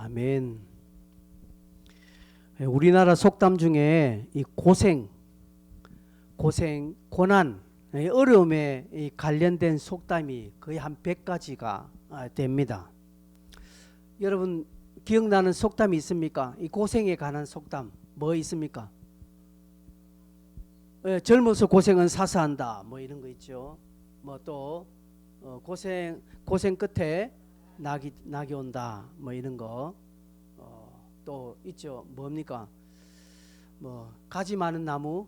아멘. 우리나라 속담 중에 이 고생, 고난, 어려움에 관련된 속담이 거의 한 100가지가 됩니다. 여러분 기억나는 속담이 있습니까? 이 고생에 관한 속담 뭐 있습니까? 젊어서 고생은 사사한다 뭐 이런 거 있죠. 뭐 또 고생 끝에 낙이 온다 뭐 이런 거 또 있죠. 뭡니까? 뭐 가지 많은 나무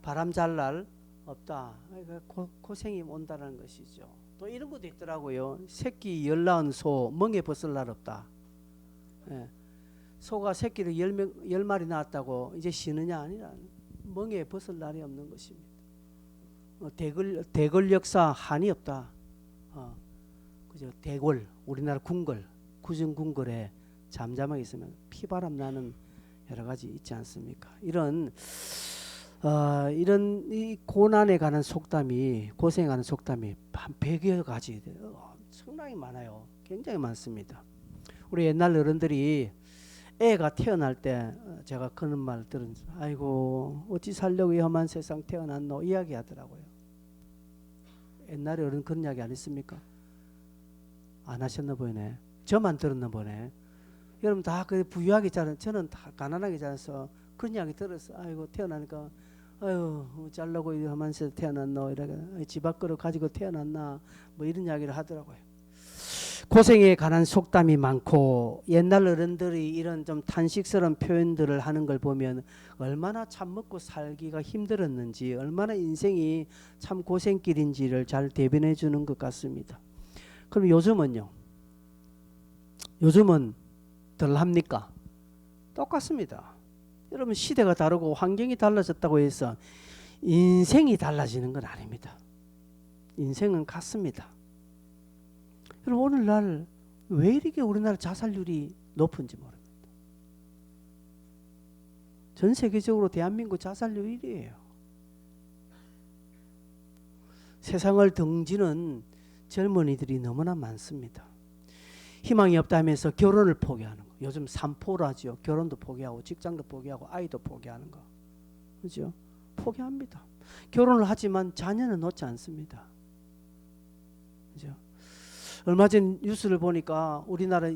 바람 잘 날 없다. 고생이 온다는 것이죠. 또 이런 것도 있더라고요. 새끼 열 낳은 소 멍에 벗을 날 없다. 소가 새끼를 10마리 낳았다고 이제 쉬느냐 아니라 멍에 벗을 날이 없는 것입니다. 대궐 역사 한이 없다. 그죠? 대궐 우리나라 궁궐 구정 궁궐에 잠잠하게 있으면 피바람 나는 여러 가지 있지 않습니까? 이런 이 고난에 관한 속담이 고생에 관한 속담이 한 100여 가지 엄청나게 많아요. 굉장히 많습니다. 우리 옛날 어른들이 애가 태어날 때 제가 그런 말 들은 아이고 어찌 살려고 이 험한 세상 태어났노 이야기하더라고요. 옛날에 어른 그런 이야기 안 했습니까? 안 하셨나 보이네. 저만 들었나 보네. 여러분 다 그 부유하게 자란 저는 다 가난하게 자라서 그런 이야기 들었어. 아이고 태어나니까 아유 잘라고 이 험한 세상 태어났노 이렇게 집 앞으로 가지고 태어났나 뭐 이런 이야기를 하더라고요. 고생에 관한 속담이 많고 옛날 어른들이 이런 좀 탄식스러운 표현들을 하는 걸 보면 얼마나 참 먹고 살기가 힘들었는지 얼마나 인생이 참 고생길인지를 잘 대변해 주는 것 같습니다. 그럼 요즘은요? 요즘은 덜 합니까? 똑같습니다. 여러분 시대가 다르고 환경이 달라졌다고 해서 인생이 달라지는 건 아닙니다. 인생은 같습니다. 여러분 오늘날 왜 이렇게 우리나라 자살률이 높은지 모릅니다. 전 세계적으로 대한민국 자살률 1위예요. 세상을 등지는 젊은이들이 너무나 많습니다. 희망이 없다면서 결혼을 포기하는 거. 요즘 삼포라죠. 결혼도 포기하고 직장도 포기하고 아이도 포기하는 거. 그죠? 포기합니다. 결혼을 하지만 자녀는 놓지 않습니다. 그죠? 얼마 전 뉴스를 보니까 우리나라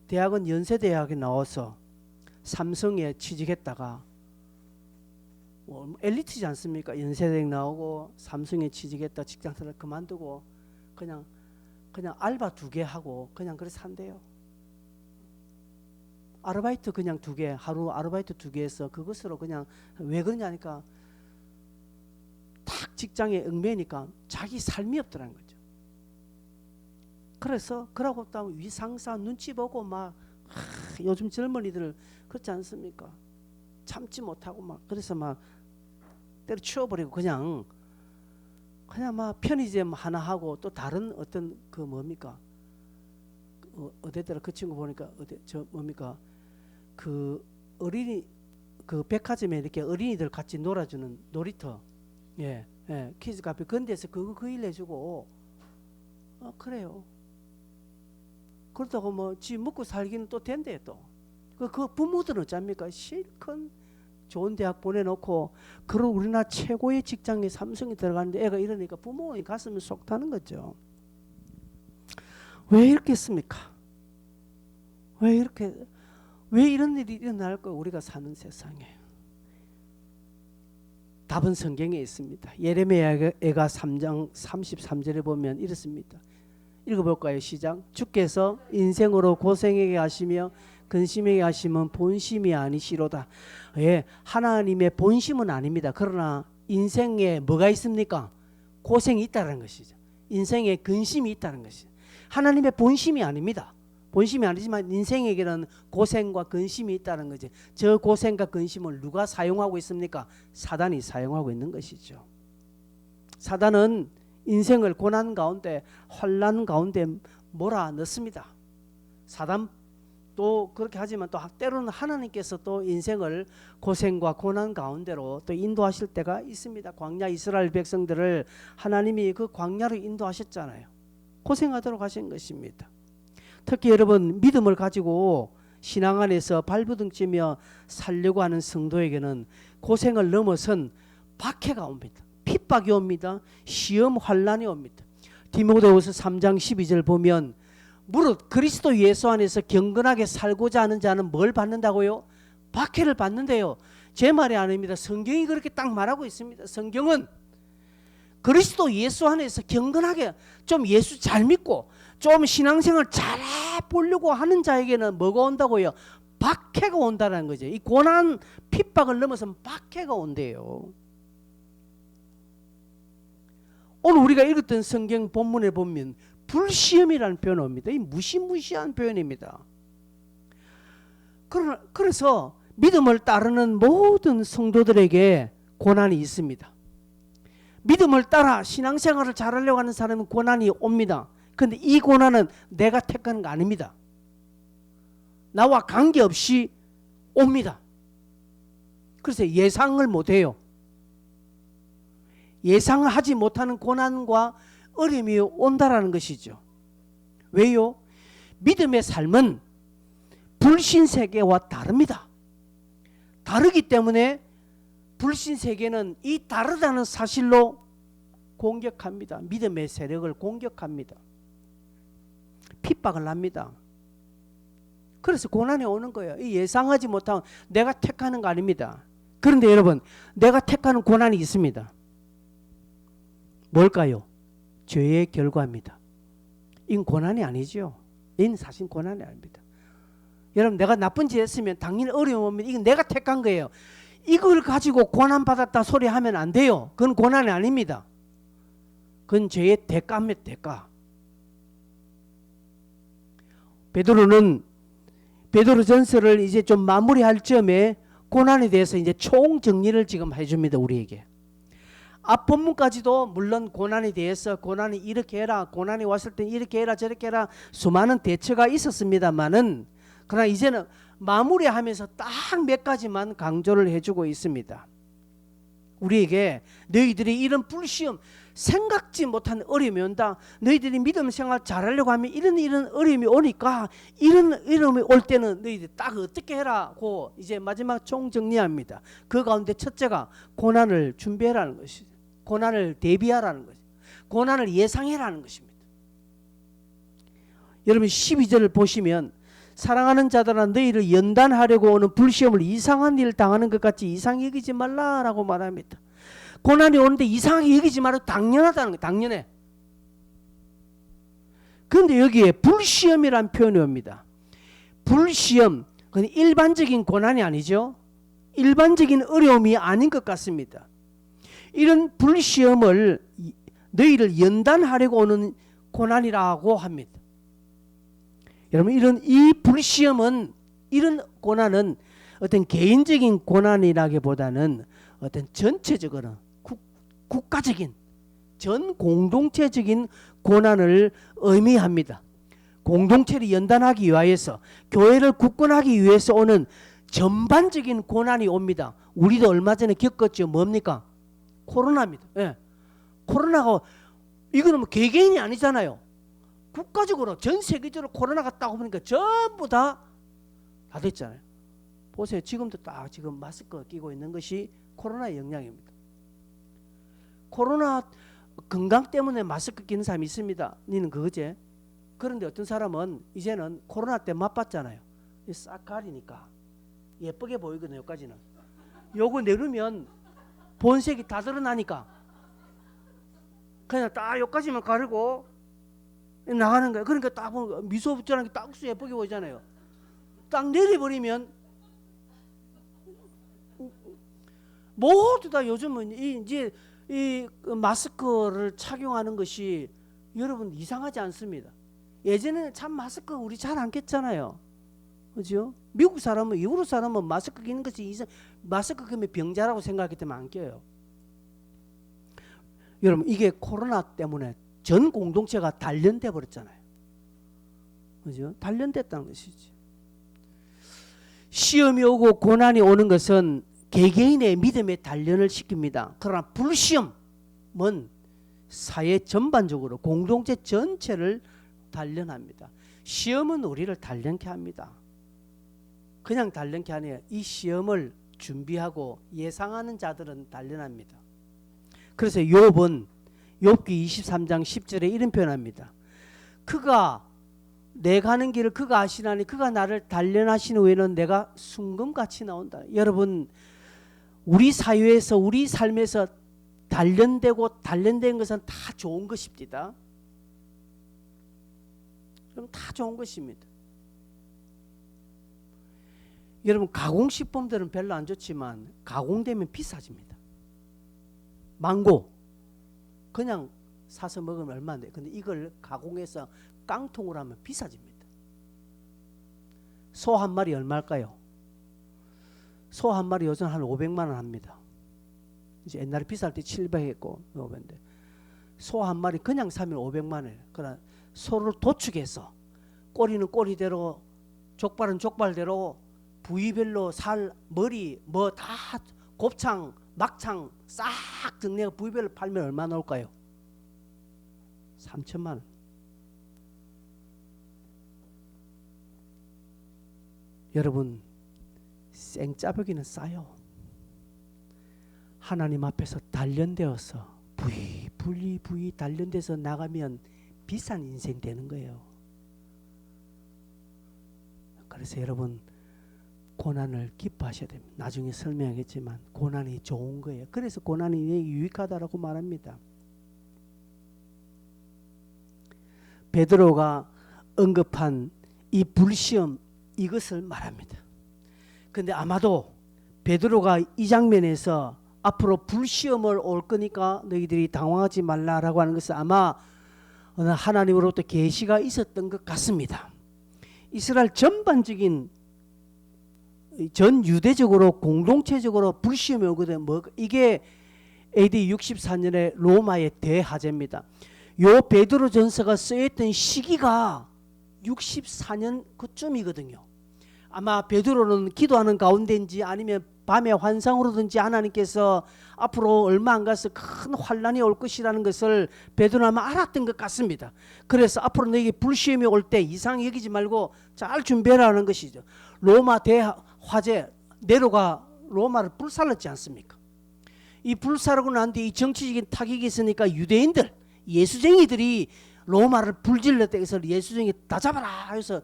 대학은 연세대학에 나와서 삼성에 취직했다가 엘리트지 않습니까? 연세대학 나오고 삼성에 취직했다 직장을 그만두고 그냥 알바 2개 하고 그냥 그래 산대요. 아르바이트 그냥 2개 하루 아르바이트 2개 해서 그것으로 그냥 왜 그러냐니까 딱 직장에 얽매니까 자기 삶이 없더라는 거죠. 그래서 그러고 또 위상사 눈치 보고 막 요즘 젊은이들 그렇지 않습니까? 참지 못하고 막 그래서 막 때려치워버리고 그냥 막 편의점 하나 하고 또 다른 어떤 그 뭡니까? 어디더라 그 친구 보니까 뭡니까? 그 어린이 그 백화점에 이렇게 어린이들 같이 놀아주는 놀이터 키즈 카페 그런 데서 그 일 해주고 그래요. 그렇다고 뭐 지 먹고 살기는 또 된대 또. 그 부모들은 어쩝니까? 실컷 좋은 대학 보내놓고 그런 우리나라 최고의 직장에 삼성이 들어가는데 애가 이러니까 부모의 가슴이 속 타는 거죠. 왜 이렇게 했습니까? 왜 이런 일이 일어날까? 우리가 사는 세상에 답은 성경에 있습니다. 예레미야가 3장 33절에 보면 이렇습니다. 읽어볼까요? 시작. 주께서 인생으로 고생하게 하시며 근심하게 하시면 본심이 아니시로다. 하나님의 본심은 아닙니다. 그러나 인생에 뭐가 있습니까? 고생이 있다는 것이죠. 인생에 근심이 있다는 것이죠. 하나님의 본심이 아닙니다. 본심이 아니지만 인생에게는 고생과 근심이 있다는 거죠. 저 고생과 근심을 누가 사용하고 있습니까? 사단이 사용하고 있는 것이죠. 사단은 인생을 고난 가운데 환난 가운데 몰아넣습니다. 사단 또 그렇게 하지만 또 때로는 하나님께서 또 인생을 고생과 고난 가운데로 또 인도하실 때가 있습니다. 광야 이스라엘 백성들을 하나님이 그 광야로 인도하셨잖아요. 고생하도록 하신 것입니다. 특히 여러분 믿음을 가지고 신앙 안에서 발부둥치며 살려고 하는 성도에게는 고생을 넘어선 박해가 옵니다. 핍박이 옵니다. 시험 환난이 옵니다. 디모데후서 3장 12절 보면 무릇 그리스도 예수 안에서 경건하게 살고자 하는 자는 뭘 받는다고요? 박해를 받는데요. 제 말이 아닙니다. 성경이 그렇게 딱 말하고 있습니다. 성경은 그리스도 예수 안에서 경건하게 좀 예수 잘 믿고 좀 신앙생활 잘해 보려고 하는 자에게는 뭐가 온다고요? 박해가 온다는 거죠. 이 고난 핍박을 넘어서 박해가 온대요. 오늘 우리가 읽었던 성경 본문에 보면 불시험이라는 표현이 옵니다. 이 무시무시한 표현입니다. 그래서 믿음을 따르는 모든 성도들에게 고난이 있습니다. 믿음을 따라 신앙생활을 잘하려고 하는 사람은 고난이 옵니다. 그런데 이 고난은 내가 택하는 거 아닙니다. 나와 관계없이 옵니다. 그래서 예상을 못해요. 예상을 하지 못하는 고난과 어려움이 온다라는 것이죠. 왜요? 믿음의 삶은 불신세계와 다릅니다. 다르기 때문에 불신세계는 이 다르다는 사실로 공격합니다. 믿음의 세력을 공격합니다. 핍박을 합니다. 그래서 고난이 오는 거예요. 이 예상하지 못한 내가 택하는 거 아닙니다. 그런데 여러분, 내가 택하는 고난이 있습니다. 뭘까요? 죄의 결과입니다. 이건 고난이 아니죠. 이건 사실 고난이 아닙니다. 여러분, 내가 나쁜 짓 했으면 당연히 어려움 오면 이건 내가 택한 거예요. 이걸 가지고 고난받았다 소리하면 안 돼요. 그건 고난이 아닙니다. 그건 죄의 대가입니다. 대가. 베드로전서를 이제 좀 마무리할 점에 고난에 대해서 이제 총정리를 지금 해줍니다. 우리에게. 앞 본문까지도 물론 고난에 대해서 고난이 이렇게 해라, 고난이 왔을 때 이렇게 해라, 저렇게 해라 수많은 대처가 있었습니다만은 그러나 이제는 마무리하면서 딱 몇 가지만 강조를 해주고 있습니다. 우리에게 너희들이 이런 불시험, 생각지 못한 어려움이 온다. 너희들이 믿음 생활 잘하려고 하면 이런 어려움이 오니까 이런 어려움이 올 때는 너희들이 딱 어떻게 해라고 이제 마지막 총정리합니다. 그 가운데 첫째가 고난을 준비해라는 것이죠. 고난을 대비하라는 것이죠. 고난을 예상해라는 것입니다. 여러분 12절을 보시면 사랑하는 자들아 너희를 연단하려고 오는 불시험을 이상한 일을 당하는 것 같이 이상히 여기지 말라라고 말합니다. 고난이 오는데 이상하게 여기지 말고 당연하다는 거예요. 당연해. 그런데 여기에 불시험이라는 표현이 옵니다. 불시험, 그건 일반적인 고난이 아니죠. 일반적인 어려움이 아닌 것 같습니다. 이런 불시험을 너희를 연단하려고 오는 고난이라고 합니다. 여러분 이 불시험은 이런 고난은 어떤 개인적인 고난이라기보다는 어떤 전체적으로 국가적인 전 공동체적인 고난을 의미합니다. 공동체를 연단하기 위하여서 교회를 굳건하기 위해서 오는 전반적인 고난이 옵니다. 우리도 얼마 전에 겪었죠. 뭡니까? 코로나입니다. 예. 코로나가 이거는 뭐 개개인이 아니잖아요. 국가적으로 전 세계적으로 코로나가 딱 보니까 전부 다 됐잖아요. 보세요. 지금도 딱 지금 마스크 끼고 있는 것이 코로나의 영향입니다. 코로나 건강 때문에 마스크 끼는 사람이 있습니다. 니는 그거지? 그런데 어떤 사람은 이제는 코로나 때 맛봤잖아요. 싹 가리니까 예쁘게 보이거든요. 여기까지는. 요거 내리면 본색이 다 드러나니까 그냥 딱 여기까지만 가리고 나가는 거예요. 그러니까 딱 보면 미소 붙여놓은 게 딱 예쁘게 보이잖아요. 딱 내려버리면 모두 다 요즘은 이제 이 마스크를 착용하는 것이 여러분 이상하지 않습니다. 예전에는 참 마스크 우리 잘 안 꼈잖아요. 그죠? 미국 사람은 유럽 사람은 마스크 끼는 것이 마스크 끼면 병자라고 생각하기 때문에 안 껴요. 여러분 이게 코로나 때문에 전 공동체가 단련돼 버렸잖아요. 그죠? 단련됐다는 것이죠. 시험이 오고 고난이 오는 것은 개개인의 믿음의 단련을 시킵니다. 그러나 불시험은 사회 전반적으로 공동체 전체를 단련합니다. 시험은 우리를 단련케 합니다. 그냥 단련 게 아니에요. 이 시험을 준비하고 예상하는 자들은 단련합니다. 그래서 욥은 욥기 23장 10절에 이런 표현합니다. 그가 내 가는 길을 그가 아시나니 그가 나를 단련하신 후에는 내가 순금같이 나온다. 여러분, 우리 사회에서 우리 삶에서 단련되고 단련된 것은 다 좋은 것입니다. 여러분, 다 좋은 것입니다. 여러분, 가공식품들은 별로 안 좋지만 가공되면 비싸집니다. 망고 그냥 사서 먹으면 얼마인데, 근데 이걸 가공해서 깡통으로 하면 비싸집니다. 소 한 마리 얼마일까요? 소 한 마리 요즘 한 500만 원 합니다. 이제 옛날에 비쌀 때 700 했고 500인데, 소 한 마리 그냥 사면 500만 원이에요. 그러나 소를 도축해서 꼬리는 꼬리대로, 족발은 족발대로, 부위별로 살, 머리, 뭐 다 곱창, 막창 싹 정리해서 부위별로 팔면 얼마 나올까요? 3천만 원. 여러분, 생짜배기는 싸요. 하나님 앞에서 단련되어서 부위 단련돼서 나가면 비싼 인생 되는 거예요. 그래서 여러분, 고난을 기뻐하셔야 됩니다. 나중에 설명하겠지만 고난이 좋은 거예요. 그래서 고난이 유익하다라고 말합니다. 베드로가 언급한 이 불시험, 이것을 말합니다. 근데 아마도 베드로가 이 장면에서 앞으로 불시험을 올 거니까 너희들이 당황하지 말라라고 하는 것은 아마 하나님으로부터 계시가 있었던 것 같습니다. 이스라엘 전반적인 전 유대적으로 공동체적으로 불시험이 오거든. 이게 AD 64년에 로마의 대화재입니다. 요 베드로전서가 쓰였던 시기가 64년 그쯤이거든요. 아마 베드로는 기도하는 가운데인지 아니면 밤에 환상으로든지 하나님께서 앞으로 얼마 안 가서 큰 환란이 올 것이라는 것을 베드로는 아마 알았던 것 같습니다. 그래서 앞으로 너에게 불시험이 올 때 이상히 여기지 말고 잘 준비하라는 것이죠. 로마 대화재, 네로가 로마를 불살랐지 않습니까? 이 불사르고 난 뒤 이 정치적인 타격이 있으니까 유대인들, 예수쟁이들이 로마를 불질렀다 해서 예수쟁이 다 잡아라 해서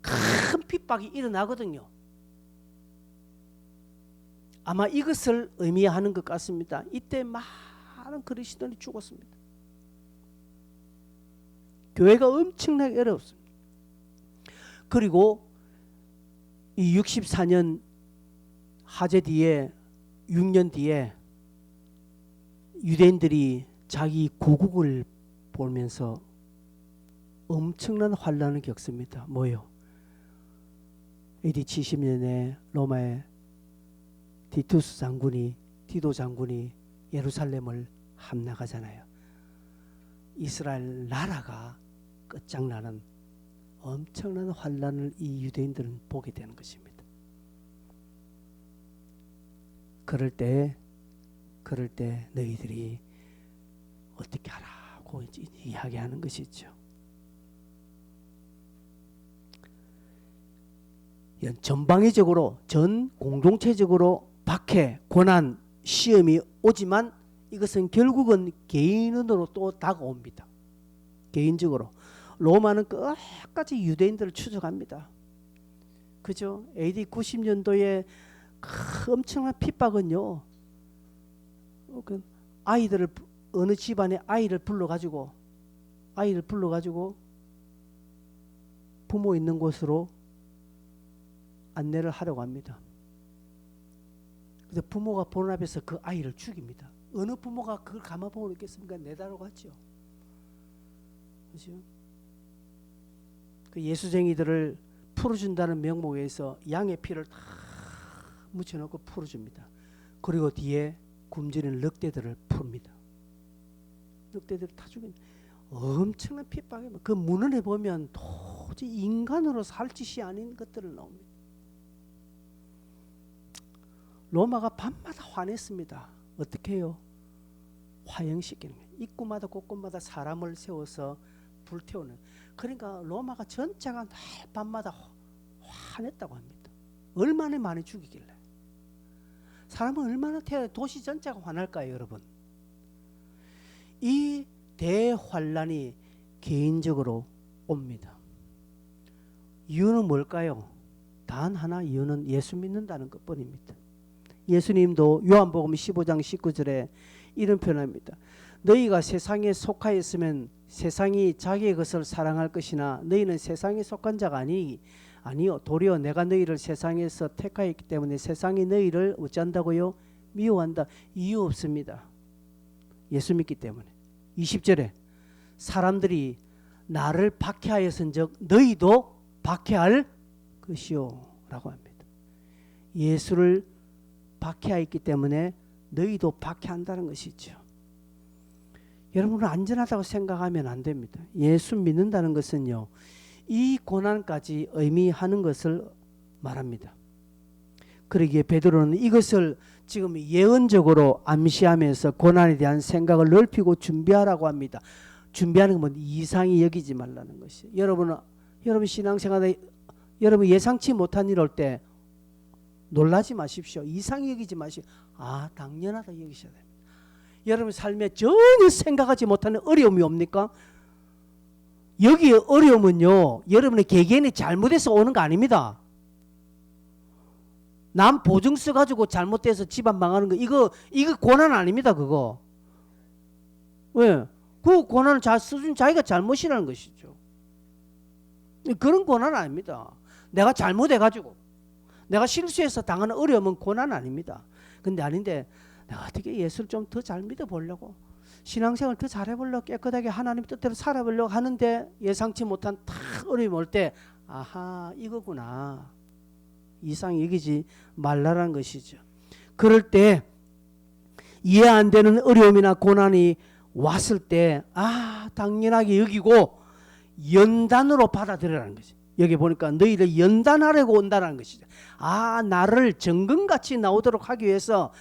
큰 핍박이 일어나거든요. 아마 이것을 의미하는 것 같습니다. 이때 많은 그리스도인이 죽었습니다. 교회가 엄청나게 어려웠습니다. 그리고 이 64년 화재 뒤에 6년 뒤에 유대인들이 자기 고국을 보면서 엄청난 환란을 겪습니다. 뭐요? AD 70년에 로마의 티도 장군이 예루살렘을 함락하잖아요. 이스라엘 나라가 끝장나는 엄청난 환란을 이 유대인들은 보게 되는 것입니다. 그럴 때 너희들이 어떻게 하라고 이야기하는 것이죠. 전방위적으로 전 공동체적으로 박해, 고난, 시험이 오지만 이것은 결국은 개인으로 또 다가옵니다. 개인적으로 로마는 끝까지 유대인들을 추적합니다. 그죠? AD 90년도에 엄청난 핍박은요, 아이들을, 어느 집안에 아이를 불러가지고 부모 있는 곳으로 안내를 하려고 합니다. 근데 부모가 보는 앞에서 그 아이를 죽입니다. 어느 부모가 그걸 감아보고 있겠습니까? 내다라고 하죠. 그렇죠? 그 예수쟁이들을 풀어준다는 명목에서 양의 피를 다 묻혀놓고 풀어줍니다. 그리고 뒤에 굶주린 늑대들을 풉니다. 늑대들을 다 죽인 엄청난 핍박에 그 문헌에 보면 도저히 인간으로 살 짓이 아닌 것들을 나옵니다. 로마가 밤마다 화냈습니다. 어떻게 해요? 화형시키는 거예요. 입구마다 곳곳마다 사람을 세워서 불태우는. 그러니까 로마가 전체가 날 밤마다 화냈다고 합니다. 얼마나 많이 죽이길래. 사람은 얼마나 도시 전체가 화날까요, 여러분? 이 대환란이 개인적으로 옵니다. 이유는 뭘까요? 단 하나, 이유는 예수 믿는다는 것뿐입니다. 예수님도 요한복음 15장 19절에 이런 표현합니다. 너희가 세상에 속하였으면 세상이 자기의 것을 사랑할 것이나 너희는 세상에 속한 자가 아니요 도리어 내가 너희를 세상에서 택하였기 때문에 세상이 너희를 어찌한다고요? 미워한다. 이유 없습니다. 예수 믿기 때문에. 20절에 사람들이 나를 박해하였은즉 너희도 박해할 것이요 라고 합니다. 예수를 박해하였기 때문에 너희도 박해한다는 것이죠. 여러분은 안전하다고 생각하면 안 됩니다. 예수 믿는다는 것은요, 이 고난까지 의미하는 것을 말합니다. 그러기에 베드로는 이것을 지금 예언적으로 암시하면서 고난에 대한 생각을 넓히고 준비하라고 합니다. 준비하는 건 이상히 여기지 말라는 것이에요. 여러분 신앙생활에 여러분 예상치 못한 일 올 때 놀라지 마십시오. 이상히 여기지 마시고 당연하다 여기셔야 됩니다. 여러분 삶에 전혀 생각하지 못하는 어려움이 옵니까? 여기 어려움은요, 여러분의 개개인이 잘못해서 오는 거 아닙니다. 남 보증 써가지고 잘못돼서 집안 망하는 거 이거 고난 아닙니다. 그거 왜? 그 고난을 잘 써준 자기가 잘못이라는 것이죠. 그런 고난 아닙니다. 내가 잘못해가지고 내가 실수해서 당하는 어려움은 고난 아닙니다. 근데 아닌데 내가 어떻게 예수를 좀 더 잘 믿어보려고 신앙생활 더 잘해보려고 깨끗하게 하나님 뜻대로 살아보려고 하는데 예상치 못한 탁 어려움이 올 때 아하 이거구나 이상 여기지 말라라는 것이죠. 그럴 때 이해 안 되는 어려움이나 고난이 왔을 때 당연하게 여기고 연단으로 받아들여라는 거죠. 여기 보니까 너희를 연단하려고 온다는 것이죠. 나를 정금같이 나오도록 하기 위해서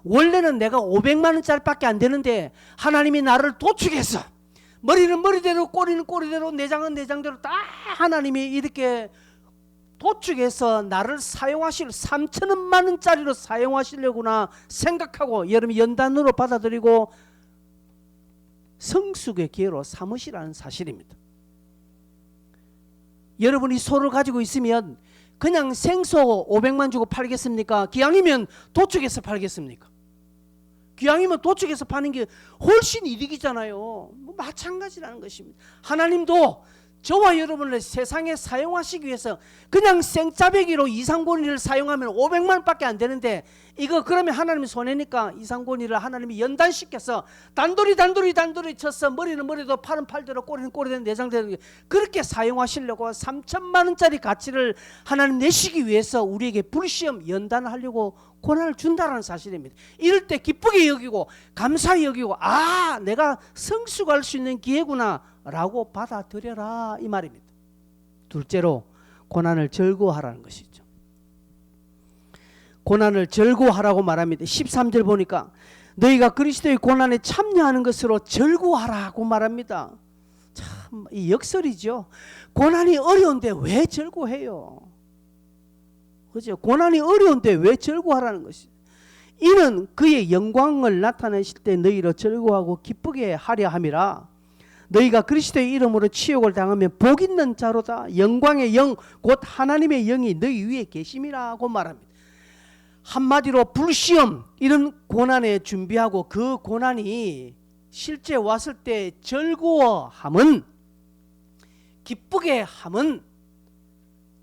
원래는 내가 500만 원짜리밖에 안 되는데 하나님이 나를 도축해서 머리는 머리대로 꼬리는 꼬리대로 내장은 내장대로 다 하나님이 이렇게 도축해서 나를 사용하실 3천만 원짜리로 사용하시려구나 생각하고 여러분이 연단으로 받아들이고 성숙의 기회로 삼으시라는 사실입니다. 여러분이 소를 가지고 있으면 그냥 생소 500만 주고 팔겠습니까? 기왕이면 도축해서 팔겠습니까? 기왕이면 도축해서 파는 게 훨씬 이득이잖아요. 마찬가지라는 것입니다. 하나님도 저와 여러분을 세상에 사용하시기 위해서 그냥 생짜배기로 이상권위를 사용하면 500만 원밖에 안 되는데 이거 그러면 하나님이 손해니까 이상권위를 하나님이 연단시켜서 단돌이 쳐서 머리는 머리도 팔은 팔대로 꼬리는 꼬리대로 내장대로 그렇게 사용하시려고 3천만 원짜리 가치를 하나님 내시기 위해서 우리에게 불시험 연단을 하려고 고난을 준다는 사실입니다. 이럴 때 기쁘게 여기고 감사히 여기고 내가 성숙할 수 있는 기회구나 라고 받아들여라 이 말입니다. 둘째로 고난을 즐거워하라는 것이죠. 고난을 즐거워하라고 말합니다. 13절 보니까 너희가 그리스도의 고난에 참여하는 것으로 즐거워하라고 말합니다. 참 이 역설이죠. 고난이 어려운데 왜 즐거워해요? 그죠? 고난이 어려운데 왜 즐거워하라는 것이죠. 이는 그의 영광을 나타내실 때 너희로 즐거워하고 기쁘게 하려 함이라. 너희가 그리스도의 이름으로 치욕을 당하면 복 있는 자로다. 영광의 영 곧 하나님의 영이 너희 위에 계심이라고 말합니다. 한마디로 불시험 이런 고난에 준비하고 그 고난이 실제 왔을 때 즐거워함은 기쁘게 함은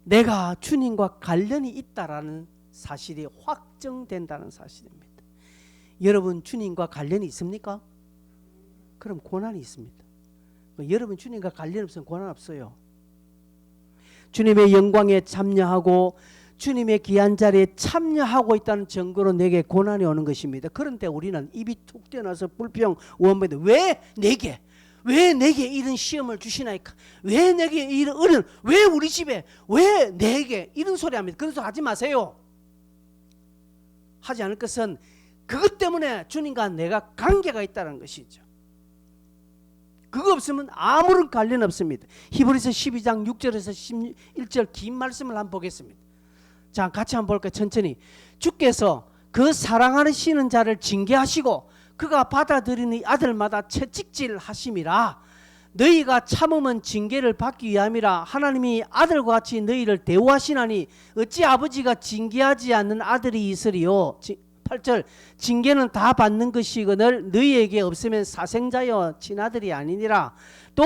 내가 주님과 관련이 있다라는 사실이 확정된다는 사실입니다. 여러분 주님과 관련이 있습니까? 그럼 고난이 있습니다. 여러분 주님과 관련 없으면 고난 없어요. 주님의 영광에 참여하고 주님의 귀한 자리에 참여하고 있다는 증거로 내게 고난이 오는 것입니다. 그런데 우리는 입이 툭 떼어나서 불평 원망인데 왜 내게 이런 시험을 주시나이까? 왜 내게 이런 어려움? 왜 우리 집에? 왜 내게? 이런 소리 합니다. 그런 소리 하지 마세요. 하지 않을 것은 그것 때문에 주님과 내가 관계가 있다는 것이죠. 그거 없으면 아무런 관련 없습니다. 히브리서 12장 6절에서 11절 긴 말씀을 한번 보겠습니다. 자, 같이 한번 볼까요? 천천히. 주께서 그 사랑하시는 자를 징계하시고 그가 받아들이는 아들마다 채찍질 하심이라. 너희가 참으면 징계를 받기 위함이라. 하나님이 아들과 같이 너희를 대우하시나니 어찌 아버지가 징계하지 않는 아들이 있으리요. 8절 징계는 다 받는 것이거늘 너희에게 없으면 사생자여 친아들이 아니니라. 또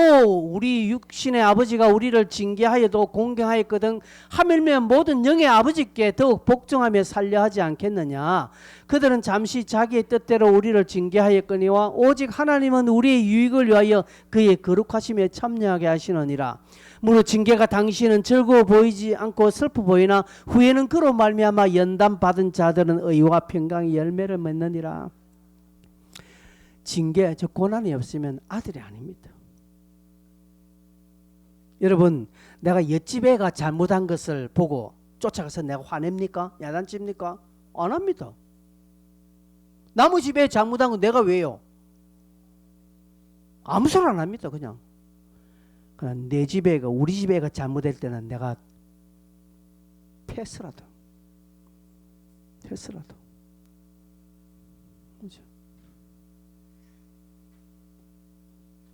우리 육신의 아버지가 우리를 징계하여도 공경하였거든 하물며 모든 영의 아버지께 더욱 복종하며 살려 하지 않겠느냐. 그들은 잠시 자기의 뜻대로 우리를 징계하였거니와 오직 하나님은 우리의 유익을 위하여 그의 거룩하심에 참여하게 하시느니라. 무릇 징계가 당신은 즐거워 보이지 않고 슬퍼 보이나 후에는 그로 말미암아 연단 받은 자들은 의와 평강의 열매를 맺느니라. 징계, 저 고난이 없으면 아들이 아닙니다. 여러분, 내가 옆집 애가 잘못한 것을 보고 쫓아가서 내가 화냅니까? 야단칩니까? 안 합니다. 남의 집에 잘못한 건 내가 왜요? 아무 소리 안 합니다. 그냥 내 집 애가, 우리 집 애가 잘못될 때는 내가 패스라도 그렇죠?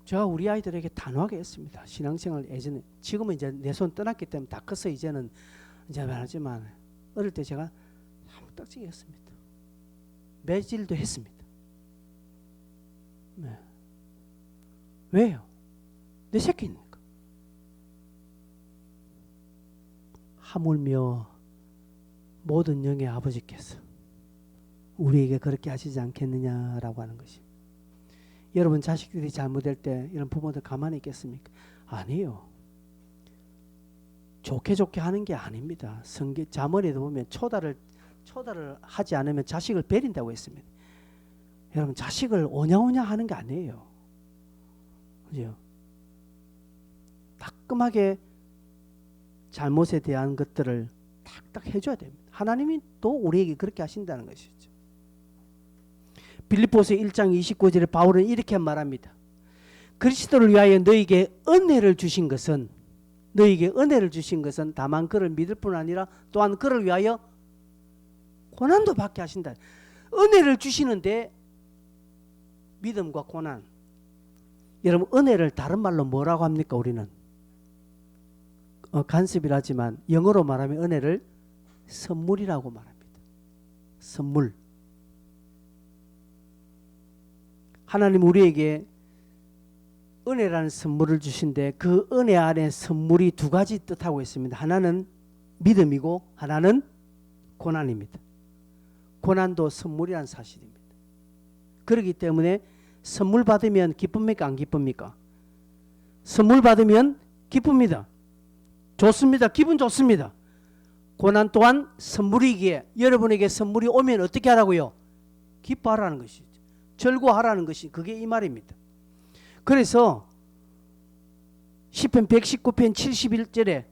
제가 우리 아이들에게 단호하게 했습니다. 신앙생활 예전에, 지금은 이제 내 손 떠났기 때문에 다 커서 이제는 이제 말하지만 어릴 때 제가 한딱지게 했습니다. 매질도 했습니다. 네. 왜요? 내 새끼니까. 하물며 모든 영의 아버지께서 우리에게 그렇게 하시지 않겠느냐라고 하는 것이. 여러분 자식들이 잘못될 때 이런 부모들 가만히 있겠습니까? 아니에요. 좋게 하는 게 아닙니다. 성경 잠언에도 보면 초달을 하지 않으면 자식을 버린다고 했습니다. 여러분 자식을 오냐오냐 하는 게 아니에요. 그죠? 따끔하게 잘못에 대한 것들을 딱딱 해줘야 됩니다. 하나님이 또 우리에게 그렇게 하신다는 것이죠. 빌립보서 1장 29절에 바울은 이렇게 말합니다. 그리스도를 위하여 너희에게 은혜를 주신 것은 다만 그를 믿을 뿐 아니라 또한 그를 위하여 고난도 받게 하신다. 은혜를 주시는데 믿음과 고난. 여러분 은혜를 다른 말로 뭐라고 합니까? 우리는 간섭이라지만 영어로 말하면 은혜를 선물이라고 말합니다. 선물. 하나님 우리에게 은혜라는 선물을 주신데 그 은혜 안에 선물이 두 가지 뜻하고 있습니다. 하나는 믿음이고 하나는 고난입니다. 고난도 선물이라는 사실입니다. 그렇기 때문에 선물 받으면 기쁩니까? 안 기쁩니까? 선물 받으면 기쁩니다. 좋습니다. 기분 좋습니다. 고난 또한 선물이기에 여러분에게 선물이 오면 어떻게 하라고요? 기뻐하라는 것이죠. 즐거워하라는 것이 그게 이 말입니다. 그래서 시편 119편 71절에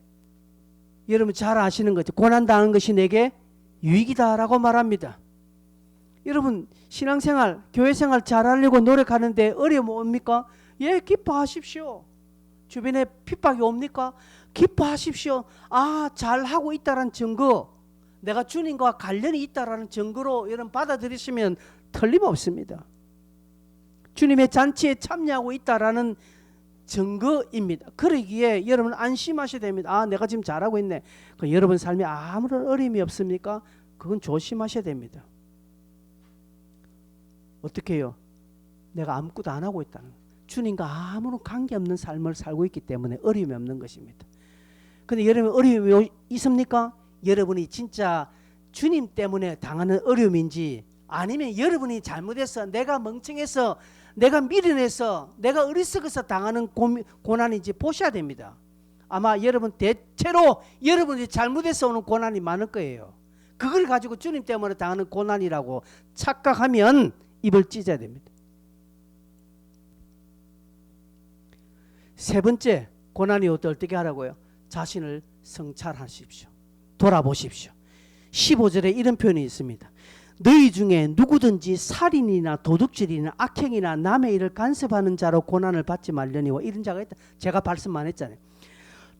여러분 잘 아시는 거죠. 고난당하는 것이 내게 유익이다라고 말합니다. 여러분 신앙생활, 교회생활 잘하려고 노력하는데 어려움 옵니까? 예, 기뻐하십시오. 주변에 핍박이 옵니까? 기뻐하십시오. 아, 잘하고 있다는 증거, 내가 주님과 관련이 있다는 증거로 여러분 받아들이시면 틀림없습니다. 주님의 잔치에 참여하고 있다라는 증거입니다. 그러기에 여러분 안심하셔야 됩니다. 아, 내가 지금 잘하고 있네. 여러분 삶에 아무런 어려움이 없습니까? 그건 조심하셔야 됩니다. 어떻게 해요? 내가 아무것도 안 하고 있다는, 주님과 아무런 관계없는 삶을 살고 있기 때문에 어려움이 없는 것입니다. 근데 여러분 어려움이 있습니까? 여러분이 진짜 주님 때문에 당하는 어려움인지 아니면 여러분이 잘못해서, 내가 멍청해서, 내가 미련해서, 내가 어리석어서 당하는 고난인지 보셔야 됩니다. 아마 여러분 대체로 여러분이 잘못해서 오는 고난이 많을 거예요. 그걸 가지고 주님 때문에 당하는 고난이라고 착각하면 입을 찢어야 됩니다. 세 번째, 고난이 어떻게 하라고요? 자신을 성찰하십시오. 돌아보십시오. 15절에 이런 표현이 있습니다. 너희 중에 누구든지 살인이나 도둑질이나 악행이나 남의 일을 간섭하는 자로 고난을 받지 말려니와 이런 자가 있다. 제가 말씀 안 했잖아요.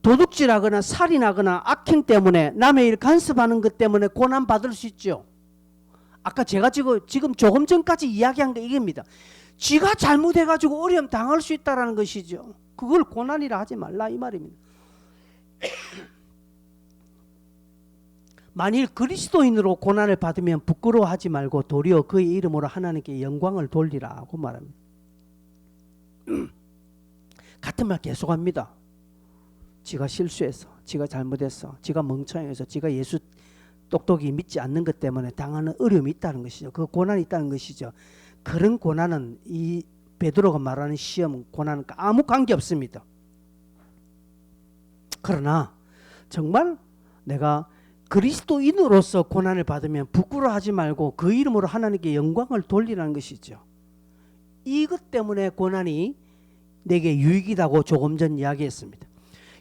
도둑질하거나 살인하거나 악행 때문에 남의 일 간섭하는 것 때문에 고난 받을 수 있죠. 아까 제가 지금 조금 전까지 이야기한 게 이겁니다. 지가 잘못해가지고 어려움 당할 수 있다는 것이죠. 그걸 고난이라 하지 말라 이 말입니다. 만일 그리스도인으로 고난을 받으면 부끄러워하지 말고 도리어 그의 이름으로 하나님께 영광을 돌리라고 말합니다. 같은 말 계속합니다. 지가 실수해서, 지가 잘못해서, 지가 멍청해서, 지가 예수 똑똑히 믿지 않는 것 때문에 당하는 어려움이 있다는 것이죠. 그 고난이 있다는 것이죠. 그런 고난은 이 베드로가 말하는 시험, 고난은 아무 관계 없습니다. 그러나 정말 내가 그리스도인으로서 고난을 받으면 부끄러워하지 말고 그 이름으로 하나님께 영광을 돌리라는 것이죠. 이것 때문에 고난이 내게 유익이라고 조금 전 이야기했습니다.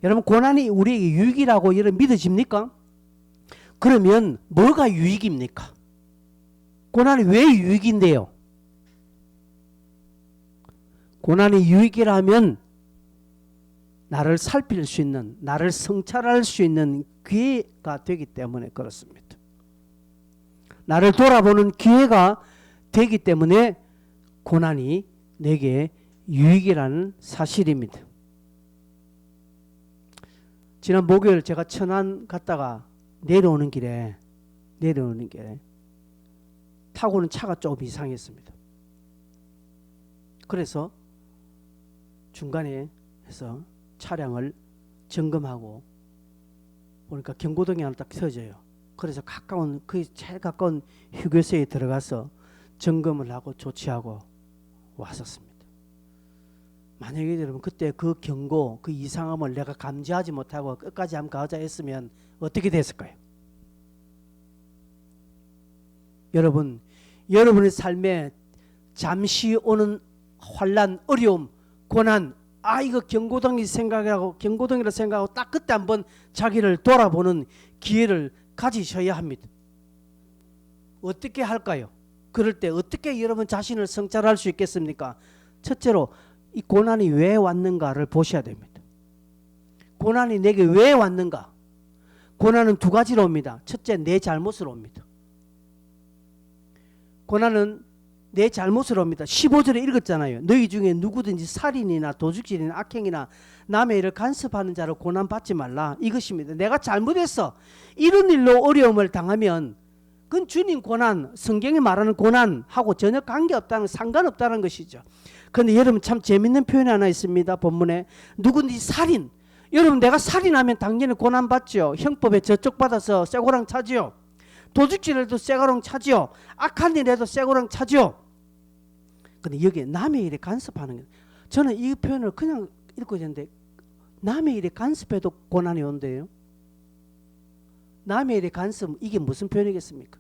여러분, 고난이 우리에게 유익이라고 여러분 믿어집니까? 그러면 뭐가 유익입니까? 고난이 왜 유익인데요? 고난이 유익이라면 나를 살필 수 있는, 나를 성찰할 수 있는 기회가 되기 때문에 그렇습니다. 나를 돌아보는 기회가 되기 때문에 고난이 내게 유익이라는 사실입니다. 지난 목요일 제가 천안 갔다가 내려오는 길에 타고 오는 차가 조금 이상했습니다. 그래서 중간에 해서 차량을 점검하고 보니까 경고등이 하나 딱 켜져요. 그래서 제일 가까운 휴게소에 들어가서 점검을 하고 조치하고 왔었습니다. 만약에 여러분 그때 그 경고, 그 이상함을 내가 감지하지 못하고 끝까지 한번 가자 했으면 어떻게 됐을까요? 여러분의 삶에 잠시 오는 환난, 어려움, 고난, 이거 경고등이라 생각하고 딱 그때 한번 자기를 돌아보는 기회를 가지셔야 합니다. 어떻게 할까요? 그럴 때 어떻게 여러분 자신을 성찰할 수 있겠습니까? 첫째로 이 고난이 왜 왔는가를 보셔야 됩니다. 고난이 내게 왜 왔는가? 고난은 두 가지로 옵니다. 첫째, 내 잘못으로 옵니다. 고난은 내 잘못으로 옵니다. 15절에 읽었잖아요. 너희 중에 누구든지 살인이나 도둑질이나 악행이나 남의 일을 간섭하는 자를 고난받지 말라. 이것입니다. 내가 잘못했어. 이런 일로 어려움을 당하면 그건 주님 고난, 성경이 말하는 고난하고 전혀 관계없다는, 상관없다는 것이죠. 그런데 여러분 참 재밌는 표현이 하나 있습니다. 본문에 누구든지 살인. 여러분 내가 살인하면 당연히 고난받죠. 형법에 저쪽 받아서 쇠고랑 차지요. 도둑질해도 쇠고랑 차지요. 악한 일 해도 쇠고랑 차지요. 근데 여기에 남의 일에 간섭하는 게, 저는 이 표현을 그냥 읽고 있는데 남의 일에 간섭해도 고난이 온대요. 남의 일에 간섭, 이게 무슨 표현이겠습니까?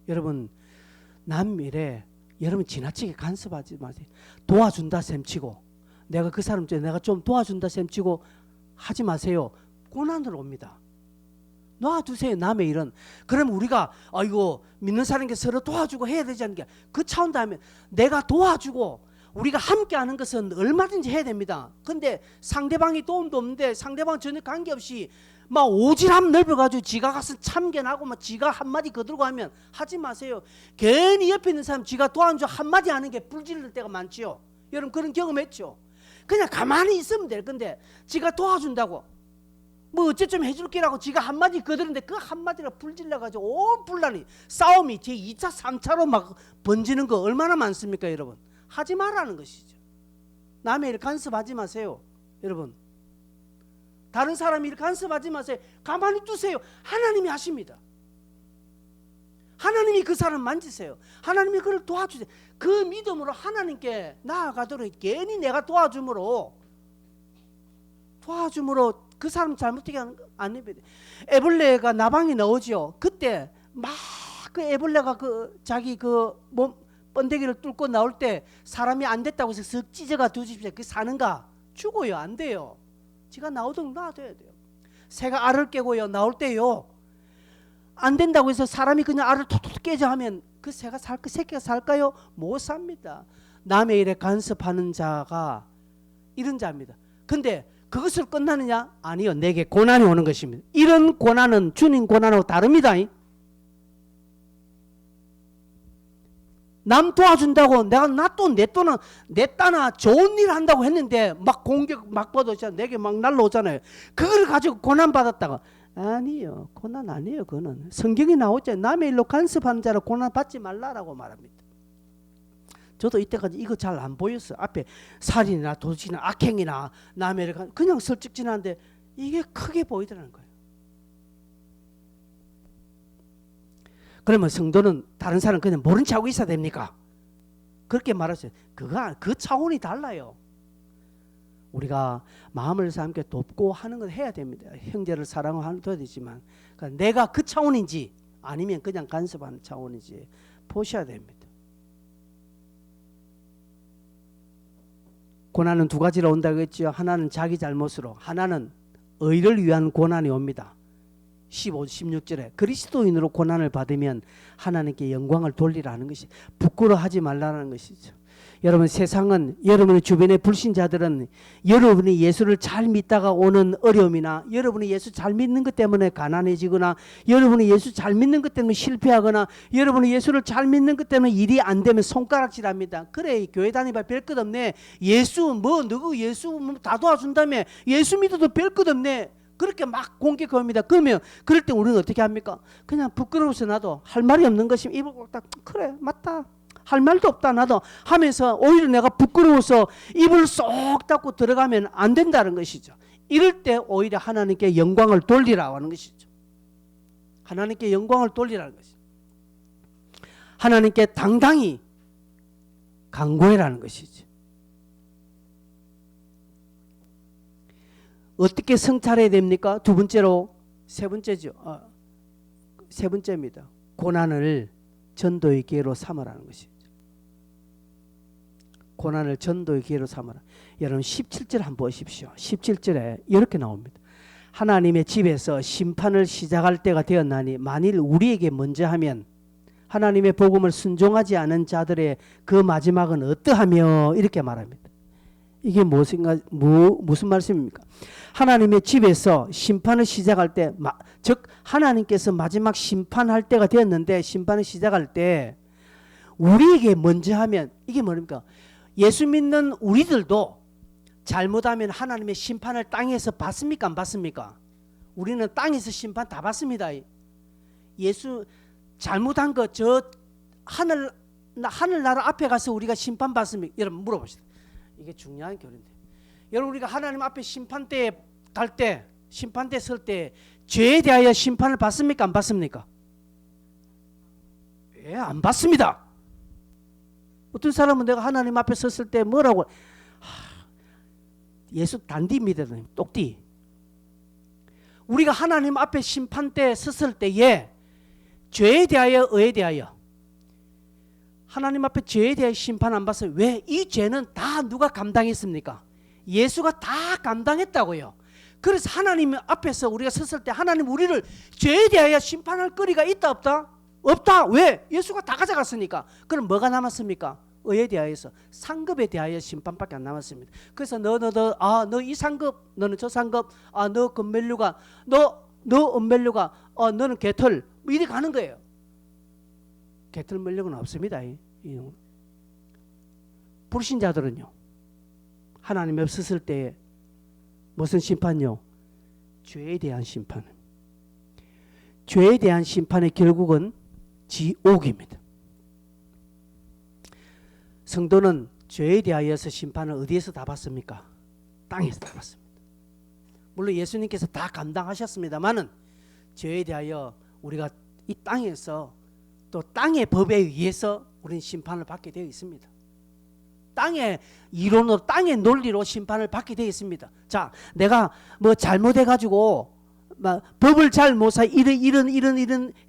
여러분 남의 일에 여러분 지나치게 간섭하지 마세요. 도와준다 셈치고 내가 그 사람 내가 좀 도와준다 셈치고 하지 마세요. 고난으로 옵니다. 놔두세요. 남의 일은. 그럼 우리가 이거 믿는 사람에게 서로 도와주고 해야 되지 않는 게, 그 차원 다음에 내가 도와주고 우리가 함께 하는 것은 얼마든지 해야 됩니다. 근데 상대방이 도움도 없는데 상대방 전혀 관계없이 막 오지랖 넓어가지고 지가 가서 참견하고 막 지가 한마디 거들고 하면 하지 마세요. 괜히 옆에 있는 사람 지가 도와줘 한마디 하는 게 불질릴 때가 많지요. 여러분 그런 경험했죠. 그냥 가만히 있으면 될 건데 지가 도와준다고 뭐 어째 좀 해줄게라고 지가 한마디 거드는데 그 한마디가 불질러가지고 온 분란이 싸움이 제 2차 3차로 막 번지는 거 얼마나 많습니까 여러분. 하지 말라는 것이죠. 남의 일 간섭하지 마세요. 여러분 다른 사람 일 간섭하지 마세요. 가만히 두세요. 하나님이 하십니다. 하나님이 그 사람 만지세요. 하나님이 그를 도와주세요. 그 믿음으로 하나님께 나아가도록 괜히 내가 도와줌으로 그 사람 잘못하게 안 해야 돼. 애벌레가 나방이 나오죠. 그때 막 그 애벌레가 자기 몸 번데기를 뚫고 나올 때 사람이 안 됐다고 해서 쓱 찢어가 두십시오. 그 사는가? 죽어요. 안 돼요. 지가 나오도록 놔둬야 돼요. 새가 알을 깨고요. 나올 때요. 안 된다고 해서 사람이 그냥 알을 톡톡 깨져 하면 그 새끼가 살까요? 못 삽니다. 남의 일에 간섭하는 자가 이런 자입니다. 근데 그것을 끝나느냐? 아니요. 내게 고난이 오는 것입니다. 이런 고난은 주님 고난하고 다릅니다. 남 도와준다고 내가 내 따나 좋은 일 한다고 했는데 막 공격 막 받았잖아요. 내게 막 날라오잖아요. 그걸 가지고 고난 받았다가 아니요. 고난 아니에요. 그거는 성경에 나오죠. 남의 일로 간섭하는 자를 고난 받지 말라라고 말합니다. 저도 이때까지 이거 잘 안 보였어요. 앞에 살인이나 도둑이나 악행이나 남의 일을 그냥 슬쩍 지나는데 이게 크게 보이더라는 거예요. 그러면 성도는 다른 사람 그냥 모른 척 하고 있어야 됩니까? 그렇게 말하세요. 그 차원이 달라요. 우리가 마음을 함께 돕고 하는 건 해야 됩니다. 형제를 사랑해야 되지만 그러니까 내가 그 차원인지 아니면 그냥 간섭하는 차원인지 보셔야 됩니다. 고난은 두 가지로 온다고 했죠. 하나는 자기 잘못으로, 하나는 의를 위한 고난이 옵니다. 15, 16절에 그리스도인으로 고난을 받으면 하나님께 영광을 돌리라는 것이, 부끄러워하지 말라는 것이죠. 여러분, 세상은, 여러분의 주변의 불신자들은 여러분이 예수를 잘 믿다가 오는 어려움이나 여러분이 예수 잘 믿는 것 때문에 가난해지거나 여러분이 예수 잘 믿는 것 때문에 실패하거나 여러분이 예수를 잘 믿는 것 때문에 일이 안 되면 손가락질합니다. 그래, 교회 다니봐 별 것 없네. 예수 누구 예수 다 도와준다며. 예수 믿어도 별 것 없네. 그렇게 막 공격합니다. 그러면 그럴 때 우리는 어떻게 합니까? 그냥 부끄러워서 나도 할 말이 없는 것이면 입을 딱 그래 맞다. 할 말도 없다 나도 하면서 오히려 내가 부끄러워서 입을 쏙 닫고 들어가면 안 된다는 것이죠. 이럴 때 오히려 하나님께 영광을 돌리라고 하는 것이죠. 하나님께 영광을 돌리라는 것이죠. 하나님께 당당히 간구해라는 것이죠. 어떻게 성찰해야 됩니까? 두 번째로, 세 번째죠. 세 번째입니다. 고난을 전도의 기회로 삼으라는 것이죠. 고난을 전도의 기회로 삼으라. 여러분 17절 한번 보십시오. 17절에 이렇게 나옵니다. 하나님의 집에서 심판을 시작할 때가 되었나니 만일 우리에게 먼저 하면 하나님의 복음을 순종하지 않은 자들의 그 마지막은 어떠하며 이렇게 말합니다. 이게 무슨 말씀입니까? 하나님의 집에서 심판을 시작할 때, 즉 하나님께서 마지막 심판할 때가 되었는데 심판을 시작할 때 우리에게 먼저 하면 이게 뭡니까? 예수 믿는 우리들도 잘못하면 하나님의 심판을 땅에서 받습니까? 안 받습니까? 우리는 땅에서 심판 다 받습니다. 예수 잘못한 거 저 하늘나라 앞에 가서 우리가 심판 받습니까? 여러분 물어봅시다. 이게 중요한 교리인데, 여러분 우리가 하나님 앞에 심판대에 갈 때, 심판대 설 때 죄에 대하여 심판을 받습니까? 안 받습니까? 예, 안 받습니다. 어떤 사람은 내가 하나님 앞에 섰을 때 뭐라고 예수 단디 믿어요. 똑띠. 우리가 하나님 앞에 심판대에 섰을 때에 죄에 대하여 의에 대하여 하나님 앞에 죄에 대해 심판 안 받아요. 왜? 이 죄는 다 누가 감당했습니까? 예수가 다 감당했다고요. 그래서 하나님 앞에서 우리가 섰을 때 하나님 우리를 죄에 대하여 심판할 거리가 있다 없다? 없다. 왜? 예수가 다 가져갔으니까. 그럼 뭐가 남았습니까? 의에 대하여서 상급에 대하여 심판밖에 안 남았습니다. 그래서 너 이 상급, 너는 저 상급, 너 금멜류가, 너 은멜류가, 너는 개털, 뭐 이렇게 가는 거예요. 개털 멜류는 없습니다. 불신자들은요, 하나님이 없었을 때 무슨 심판요? 죄에 대한 심판. 죄에 대한 심판의 결국은 지옥입니다. 성도는 죄에 대하여서 심판을 어디에서 다 받습니까? 땅에서 다 받습니다. 물론 예수님께서 다 감당하셨습니다만은 죄에 대하여 우리가 이 땅에서 또 땅의 법에 의해서 우리는 심판을 받게 되어 있습니다. 땅의 이론으로, 땅의 논리로 심판을 받게 되어 있습니다. 자, 내가 뭐 잘못해가지고 법을 잘 몰라서 이런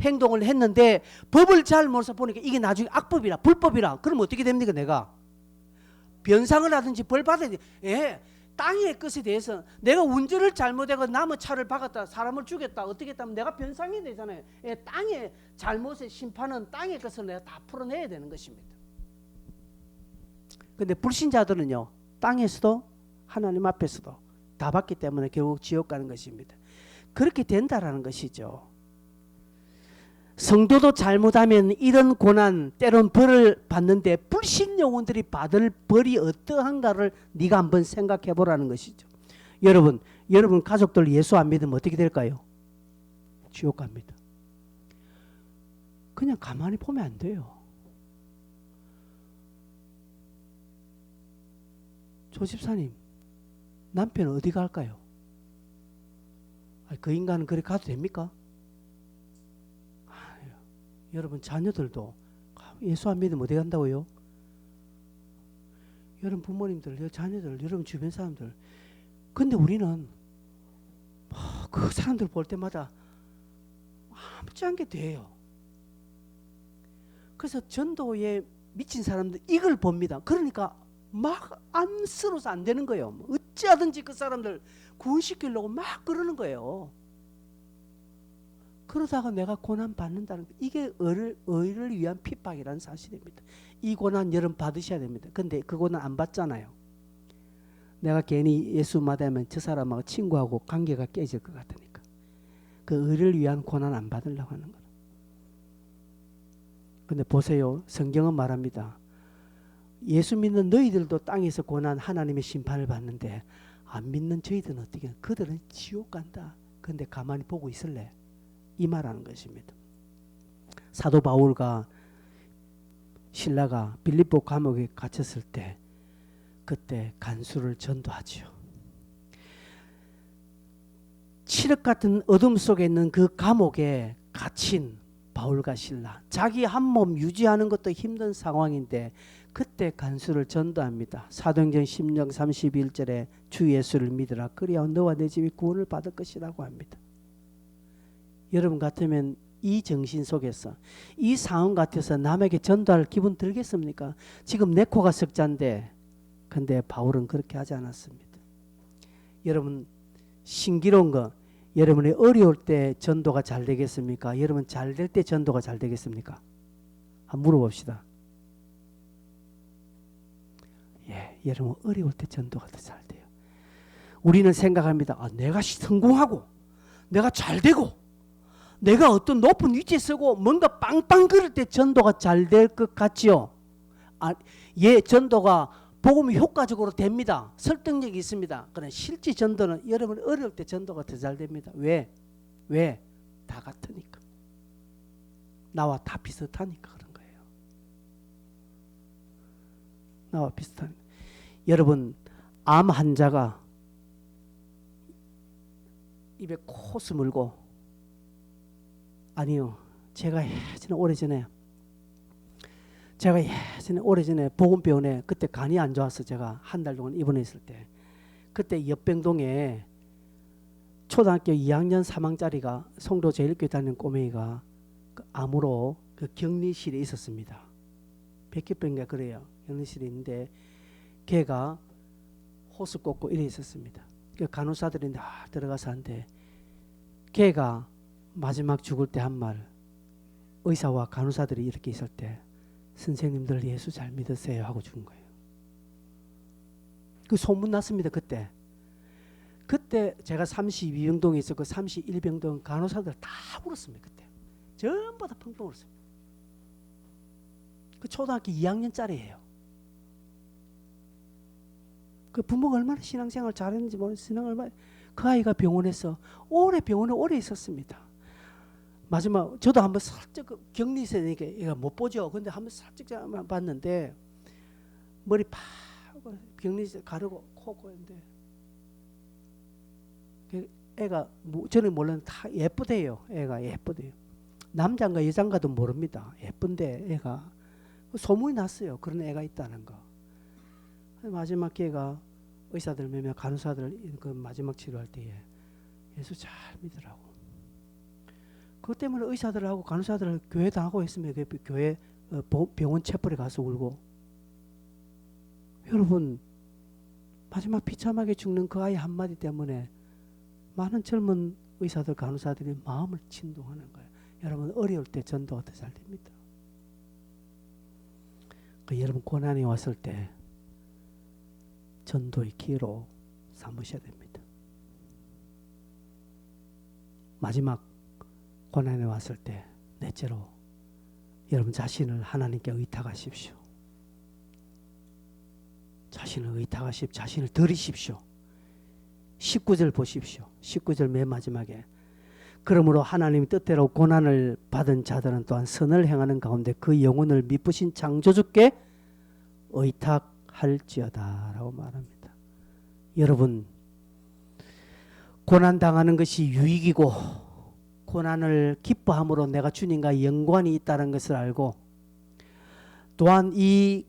행동을 했는데 법을 잘 몰라서 보니까 이게 나중에 악법이라 불법이라 그러면 어떻게 됩니까? 내가 변상을 하든지 벌 받아야 돼. 예, 땅의 것에 대해서 내가 운전을 잘못해서 남의 차를 박았다, 사람을 죽였다, 어떻게 했다면 내가 변상이 되잖아요. 예, 땅의 잘못의 심판은 땅의 것을 내가 다 풀어내야 되는 것입니다. 그런데 불신자들은요, 땅에서도 하나님 앞에서도 다 받기 때문에 결국 지옥 가는 것입니다. 그렇게 된다라는 것이죠. 성도도 잘못하면 이런 고난, 때론 벌을 받는데 불신 영혼들이 받을 벌이 어떠한가를 네가 한번 생각해 보라는 것이죠. 여러분 가족들 예수 안 믿으면 어떻게 될까요? 지옥 갑니다. 그냥 가만히 보면 안 돼요. 조 집사님, 남편은 어디 갈까요? 그 인간은 그렇게 가도 됩니까? 여러분 자녀들도 예수 안 믿으면 어디 간다고요? 여러분 부모님들, 자녀들, 여러분 주변 사람들. 근데 우리는 그 사람들 볼 때마다 아무렇지 않게 돼요. 그래서 전도에 미친 사람들 이걸 봅니다. 그러니까 막 안쓰러워서 안 되는 거예요. 어찌하든지 그 사람들 구원시키려고 막 그러는 거예요. 그러다가 내가 고난 받는다는 거, 이게 의를 위한 핍박이라는 사실입니다. 이 고난 여러분 받으셔야 됩니다. 근데 그 고난 안 받잖아요. 내가 괜히 예수 받으면 저 사람하고 친구하고 관계가 깨질 것 같으니까. 그 의를 위한 고난 안 받으려고 하는 거예요. 근데 보세요. 성경은 말합니다. 예수 믿는 너희들도 땅에서 고난 하나님의 심판을 받는데 안 믿는 저희들은 어떻게 해요? 그들은 지옥 간다. 근데 가만히 보고 있을래? 이 말하는 것입니다. 사도 바울과 신라가 빌립보 감옥에 갇혔을 때 그때 간수를 전도하지요. 칠흑 같은 어둠 속에 있는 그 감옥에 갇힌 바울과 신라, 자기 한 몸 유지하는 것도 힘든 상황인데 그때 간수를 전도합니다. 사도행전 10장 31절에 주 예수를 믿으라 그리하면 너와 내 집이 구원을 받을 것이라고 합니다. 여러분 같으면 이 정신 속에서 이 상황 같아서 남에게 전도할 기분 들겠습니까? 지금 내 코가 석자인데 근데 바울은 그렇게 하지 않았습니다. 여러분 신기로운 거, 여러분이 어려울 때 전도가 잘 되겠습니까? 여러분 잘 될 때 전도가 잘 되겠습니까? 한번 물어봅시다. 여러분 어려울 때 전도가 더 잘 돼요. 우리는 생각합니다. 내가 성공하고 내가 잘 되고 내가 어떤 높은 위치에 서고 뭔가 빵빵 그럴 때 전도가 잘 될 것 같지요? 전도가 복음이 효과적으로 됩니다. 설득력이 있습니다. 그러나 실제 전도는 여러분 어려울 때 전도가 더 잘 됩니다. 왜? 다 같으니까. 나와 다 비슷하니까 그런 거예요. 나와 비슷한. 여러분 암 환자가 입에 코 스물고, 아니요, 제가 오래전에 보건병원에 그때 간이 안 좋아서 제가 한 달 동안 입원했을 때 그때 옆병동에 초등학교 2학년 3학년짜리가 송도 제일교회 다니는 꼬맹이가 그 암으로 그 격리실에 있었습니다. 백혈병인가 그래요. 격리실에 있는데 걔가 호스 꽂고 이래 있었습니다. 그 간호사들이 다 들어가서 한데 걔가 마지막 죽을 때 한 말, 의사와 간호사들이 이렇게 있을 때 선생님들 예수 잘 믿으세요 하고 죽은 거예요. 그 소문 났습니다. 그때 제가 32병동에 있었고 31병동 간호사들 다 울었습니다. 그때 전부 다 펑펑 울었습니다. 그 초등학교 2학년짜리예요. 그 부모가 얼마나 신앙생활 잘했는지 모르겠어요. 그 아이가 병원에 오래 있었습니다. 마지막 저도 한번 살짝 격리실이니까 얘가 못 보죠. 근데 한번 살짝 봤는데 머리 팍 격리실 가르고 코 고는데 애가 저는 몰랐는데 다 예쁘대요. 애가 예쁘대요. 남자인가 여자인가도 모릅니다. 예쁜데 애가 소문이 났어요. 그런 애가 있다는 거. 마지막 걔가 의사들 몇몇 간호사들 그 마지막 치료할 때에 예수 잘 믿으라고. 그것 때문에 의사들하고 간호사들 교회 당하고 했으면 그 교회 병원 체벌에 가서 울고. 여러분 마지막 비참하게 죽는 그 아이 한마디 때문에 많은 젊은 의사들 간호사들이 마음을 진동하는 거예요. 여러분 어려울 때 전도가 더 잘 됩니다. 여러분 고난이 왔을 때 전도의 기회로 삼으셔야 됩니다. 마지막 고난에 왔을 때 넷째로 여러분 자신을 하나님께 의탁하십시오. 자신을 의탁하십시오. 자신을 드리십시오. 19절 보십시오. 19절 맨 마지막에 그러므로 하나님 뜻대로 고난을 받은 자들은 또한 선을 행하는 가운데 그 영혼을 미쁘신 창조주께 의탁할지어다 라고 말합니다. 여러분, 고난당하는 것이 유익이고 고난을 기뻐함으로 내가 주님과 연관이 있다는 것을 알고 또한 이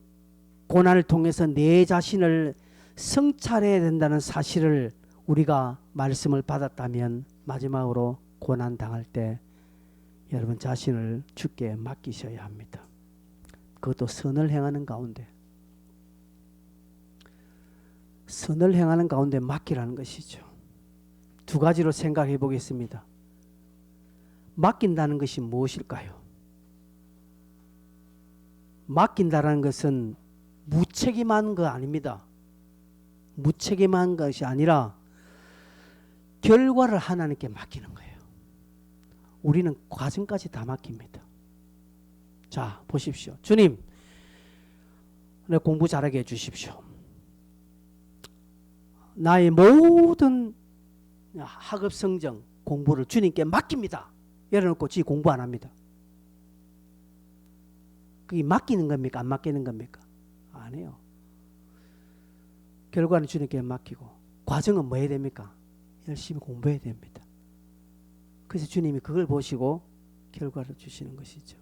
고난을 통해서 내 자신을 성찰해야 된다는 사실을 우리가 말씀을 받았다면 마지막으로 고난 당할 때 여러분 자신을 주께 맡기셔야 합니다. 그것도 선을 행하는 가운데, 선을 행하는 가운데 맡기라는 것이죠. 두 가지로 생각해 보겠습니다. 맡긴다는 것이 무엇일까요? 맡긴다는 것은 무책임한 거 아닙니다. 무책임한 것이 아니라 결과를 하나님께 맡기는 거예요. 우리는 과정까지 다 맡깁니다. 자, 보십시오. 주님, 내 공부 잘하게 해주십시오. 나의 모든 학업 성적, 공부를 주님께 맡깁니다. 열어놓고 지 공부 안 합니다. 그게 맡기는 겁니까? 안 맡기는 겁니까? 아니에요. 결과는 주님께 맡기고 과정은 뭐 해야 됩니까? 열심히 공부해야 됩니다. 그래서 주님이 그걸 보시고 결과를 주시는 것이죠.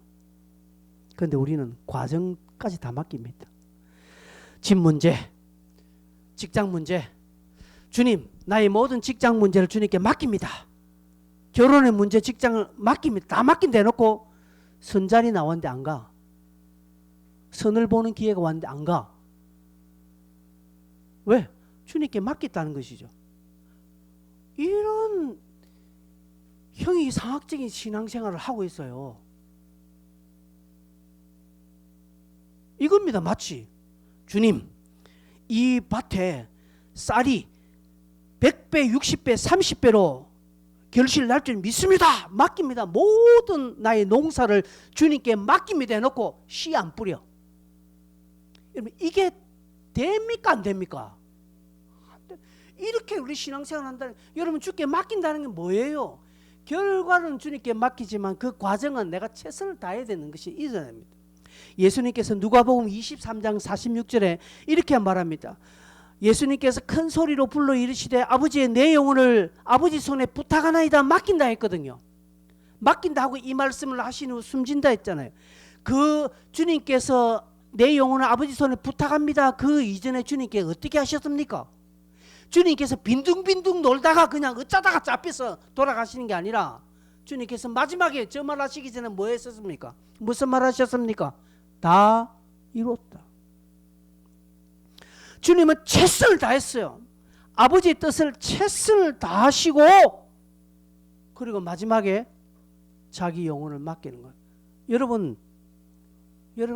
그런데 우리는 과정까지 다 맡깁니다. 집 문제, 직장 문제, 주님, 나의 모든 직장 문제를 주님께 맡깁니다. 결혼의 문제, 직장을 맡깁니다. 다 맡긴다 해놓고 선자리 나왔는데 안 가. 선을 보는 기회가 왔는데 안 가. 왜? 주님께 맡겼다는 것이죠. 이런 형이 상학적인 신앙생활을 하고 있어요. 이겁니다. 마치 주님, 이 밭에 쌀이 100배, 60배, 30배로 결실 날 줄 믿습니다. 맡깁니다. 모든 나의 농사를 주님께 맡깁니다 해놓고 씨 안 뿌려. 여러분, 이게 됩니까? 안 됩니까? 이렇게 우리 신앙생활 한다는, 여러분 주께 맡긴다는 게 뭐예요? 결과는 주님께 맡기지만 그 과정은 내가 최선을 다해야 되는 것이 있어야 됩니다. 예수님께서 누가복음 23장 46절에 이렇게 말합니다. 예수님께서 큰 소리로 불러 이르시되 아버지의 내 영혼을 아버지 손에 부탁하나이다 맡긴다 했거든요. 맡긴다 하고 이 말씀을 하신 후 숨진다 했잖아요. 그 주님께서 내 영혼을 아버지 손에 부탁합니다. 그 이전에 주님께 어떻게 하셨습니까? 주님께서 빈둥빈둥 놀다가 그냥 어쩌다가 잡혀서 돌아가시는 게 아니라 주님께서 마지막에 저 말 하시기 전에 뭐 했었습니까? 무슨 말 하셨습니까? 다 이뤘다. 주님은 최선을 다했어요. 아버지의 뜻을 최선을 다하시고 그리고 마지막에 자기 영혼을 맡기는 거예요. 여러분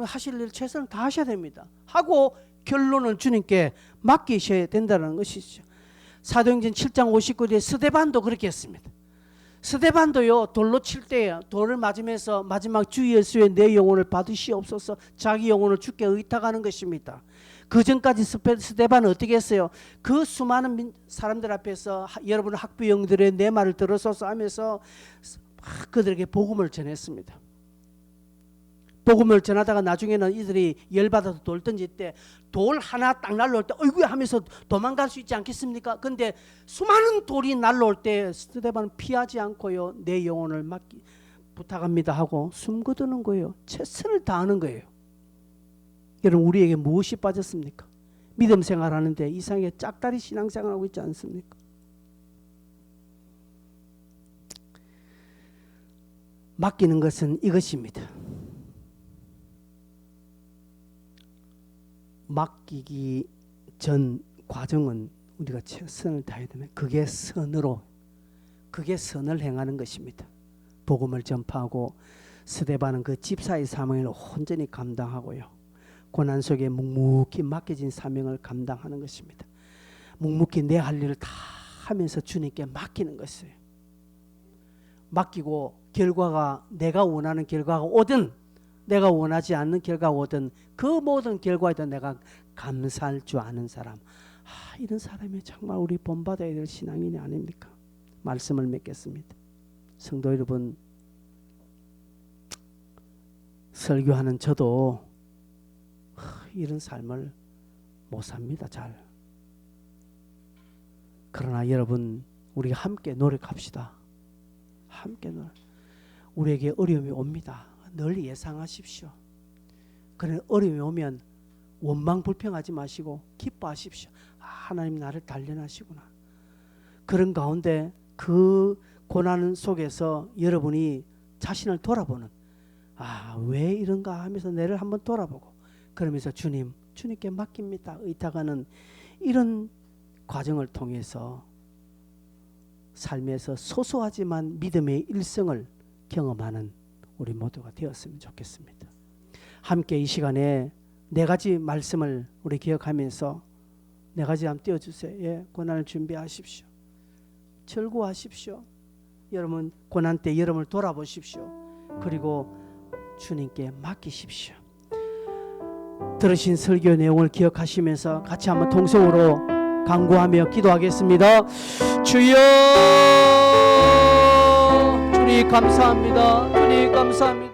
하실 일 최선을 다하셔야 됩니다. 하고 결론은 주님께 맡기셔야 된다는 것이죠. 사도행전 7장 59절에 스데반도 그렇게 했습니다. 스데반도요, 돌로 칠 때 돌을 맞으면서 마지막 주 예수의 내 영혼을 받으시옵소서, 자기 영혼을 주께 의탁하는 것입니다. 그 전까지 스데반은 어떻게 했어요? 그 수많은 사람들 앞에서 여러분 학부형들의 내 말을 들어서서 하면서 그들에게 복음을 전했습니다. 복음을 전하다가 나중에는 이들이 열받아서 돌 던질 때 돌 하나 딱 날라올 때 어이구야 하면서 도망갈 수 있지 않겠습니까? 근데 수많은 돌이 날라올 때 스데반은 피하지 않고요, 내 영혼을 부탁합니다 하고 숨거두는 거예요. 최선을 다하는 거예요. 여러분, 우리에게 무엇이 빠졌습니까? 믿음 생활하는데 이상하게 짝다리 신앙생활하고 있지 않습니까? 맡기는 것은 이것입니다. 맡기기 전 과정은 우리가 최선을 다해야 되면 그게 선을 행하는 것입니다. 복음을 전파하고 스데반은 그 집사의 사명을 온전히 감당하고요, 고난 속에 묵묵히 맡겨진 사명을 감당하는 것입니다. 묵묵히 내 할 일을 다 하면서 주님께 맡기는 것이에요. 맡기고 결과가 내가 원하는 결과가 오든 내가 원하지 않는 결과가 오든 그 모든 결과에도 내가 감사할 줄 아는 사람, 이런 사람이 정말 우리 본받아야 될 신앙인이 아닙니까? 말씀을 맺겠습니다. 성도 여러분, 설교하는 저도 이런 삶을 못 삽니다. 잘. 그러나 여러분, 우리 함께 노력합시다. 함께 우리에게 어려움이 옵니다. 늘 예상하십시오. 그런 어려움이 오면 원망 불평하지 마시고 기뻐하십시오. 하나님 나를 단련하시구나. 그런 가운데 그 고난 속에서 여러분이 자신을 돌아보는, 왜 이런가 하면서 내를 한번 돌아보고, 그러면서 주님께 맡깁니다. 의탁하는 이런 과정을 통해서 삶에서 소소하지만 믿음의 일성을 경험하는 우리 모두가 되었으면 좋겠습니다. 함께 이 시간에 네 가지 말씀을 우리 기억하면서 네 가지 한번 띄워주세요. 예, 고난을 준비하십시오. 절구하십시오. 여러분 고난 때 여러분을 돌아보십시오. 그리고 주님께 맡기십시오. 들으신 설교 내용을 기억하시면서 같이 한번 통성으로 간구하며 기도하겠습니다. 주여, 주님 감사합니다. 주님 감사합니다.